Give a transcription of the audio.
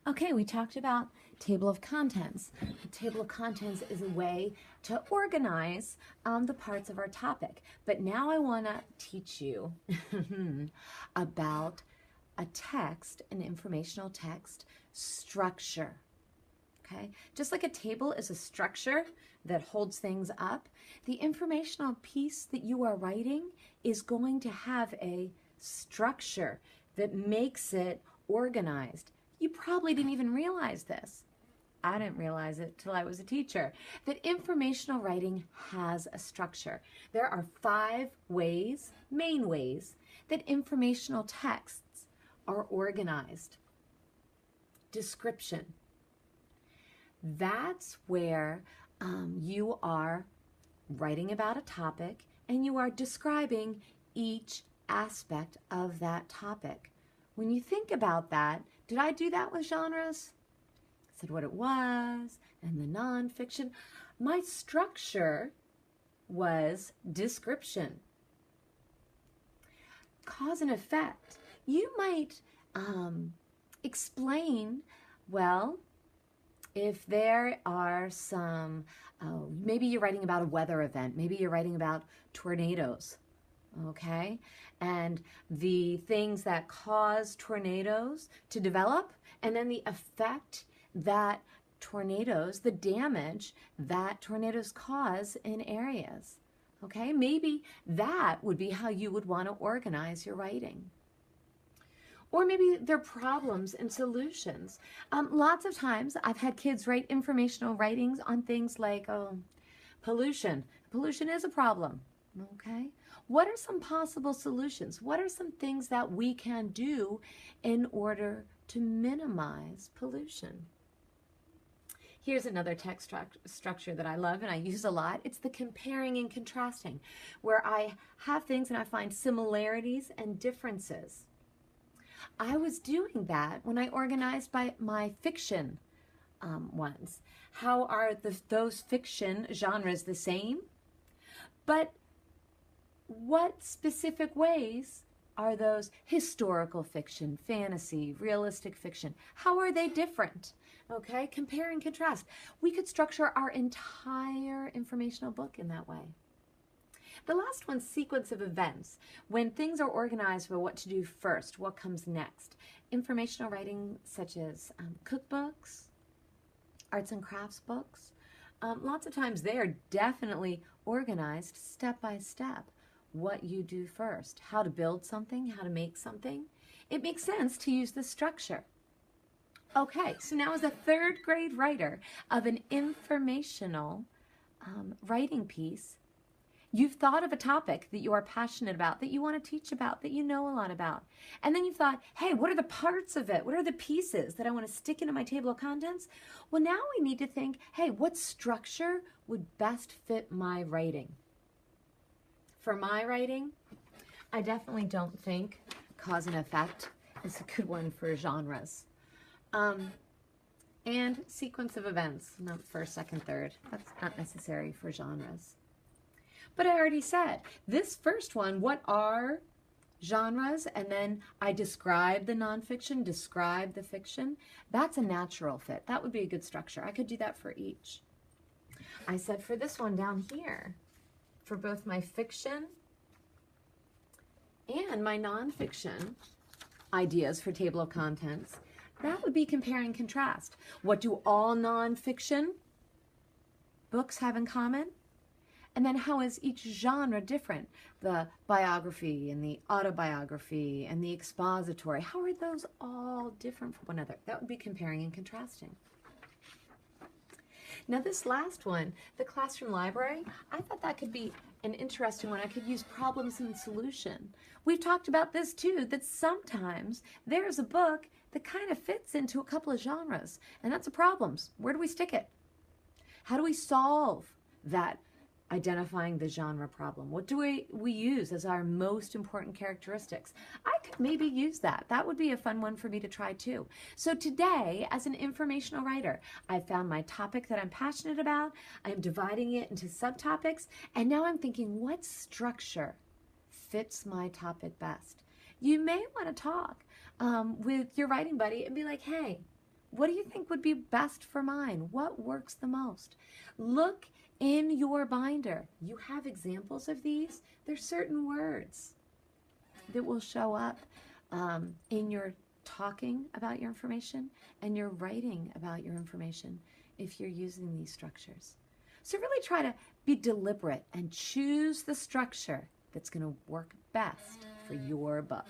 Okay, we talked about table of contents. A table of contents is a way to organize the parts of our topic. But now I want to teach you about a text, an informational text structure. Okay, just like a table is a structure that holds things up, the informational piece that you are writing is going to have a structure that makes it organized. You probably didn't even realize this. I didn't realize it till I was a teacher, that informational writing has a structure. There are 5 ways, main ways, that informational texts are organized. Description. That's where you are writing about a topic and you are describing each aspect of that topic. When you think about that, did I do that with genres? I said what it was and the nonfiction. My structure was description. Cause and effect. You might explain, well, if there are some, maybe you're writing about a weather event, maybe you're writing about tornadoes, okay? And the things that cause tornadoes to develop, and then the effect that tornadoes, the damage that tornadoes cause in areas, okay? Maybe that would be how you would want to organize your writing. Or maybe they're problems and solutions. Lots of times I've had kids write informational writings on things like pollution. Pollution is a problem, okay? What are some possible solutions? What are some things that we can do in order to minimize pollution? Here's another text structure that I love and I use a lot. It's the comparing and contrasting, where I have things and I find similarities and differences. I was doing that when I organized my fiction ones. How are those fiction genres the same? But what specific ways are those historical fiction, fantasy, realistic fiction? How are they different? Okay, compare and contrast. We could structure our entire informational book in that way. The last one, sequence of events. When things are organized for what to do first, what comes next. Informational writing such as cookbooks, arts and crafts books. Lots of times they are definitely organized step by step. What you do first, how to build something, how to make something. It makes sense to use this structure. Okay, so now as a 3rd grade writer of an informational writing piece, you've thought of a topic that you are passionate about, that you want to teach about, that you know a lot about. And then you thought, hey, what are the parts of it? What are the pieces that I want to stick into my table of contents? Well, now we need to think, hey, what structure would best fit my writing? For my writing, I definitely don't think cause and effect is a good one for genres. And sequence of events, not first, second, third. That's not necessary for genres. But I already said, this first one, what are genres? And then I describe the nonfiction, describe the fiction. That's a natural fit. That would be a good structure. I could do that for each. I said for this one down here, for both my fiction and my nonfiction ideas for table of contents, that would be compare and contrast. What do all nonfiction books have in common? And then how is each genre different? The biography and the autobiography and the expository, how are those all different from one another? That would be comparing and contrasting. Now this last one, the classroom library, I thought that could be an interesting one. I could use problems and solution. We've talked about this too, that sometimes there's a book that kind of fits into a couple of genres, and that's a problems. Where do we stick it? How do we solve that? Identifying the genre problem. What do we use as our most important characteristics? I could maybe use that. That would be a fun one for me to try too. So today, as an informational writer, I found my topic that I'm passionate about. I'm dividing it into subtopics, and now I'm thinking, what structure fits my topic best? You may want to talk with your writing buddy and be like, hey, What do you think would be best for mine? What works the most? Look in your binder. You have examples of these. There's certain words that will show up in your talking about your information and your writing about your information if you're using these structures. So really try to be deliberate and choose the structure that's going to work best for your book.